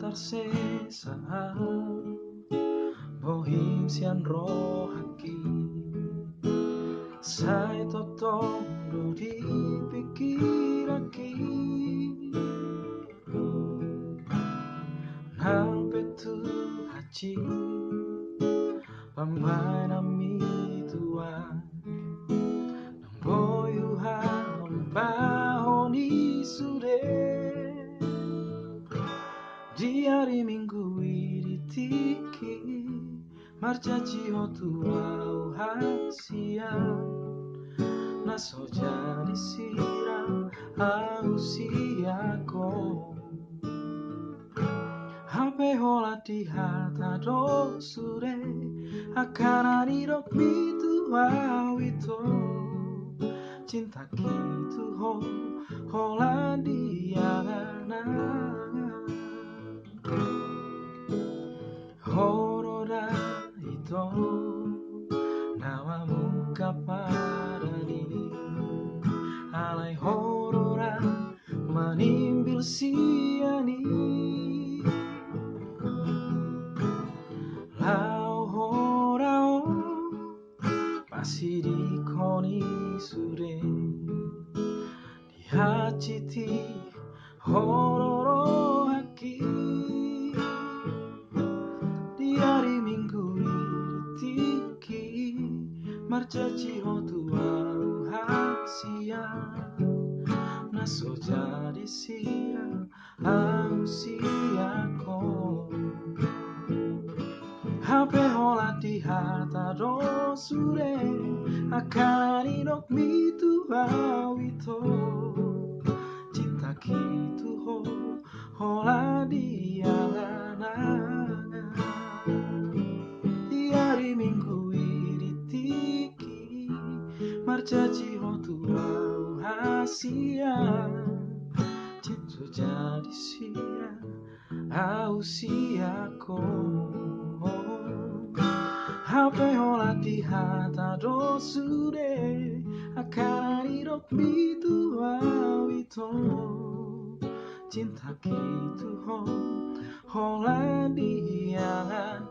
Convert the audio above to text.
tersisa bohim sian roh haki sai totong do dipikir aki nang betu haji pambai nami tuan nang boyu haon bahoni sude di hari minggu di tiki marcaci hotuau hasian naso jadi siram hausiako hape hola di hata do sure akan arirok mitu awito cinta gitu hola diangan horora ito nawamu kaparani alai horora manimbil siani lau horao pasti dikoni sure dihaciti hororo haki di hari minggu tiki marcaci hotuau hasian naso jadi siram hausiako hape hola di hata do sure akan inok mitu awito cinta gitu hola diangan di hari minggu tiki marcaci hotuau hasian cinta jadi siram hausiako hape hola di hata do sure akan irok mitu awito cinta gitu hola diangan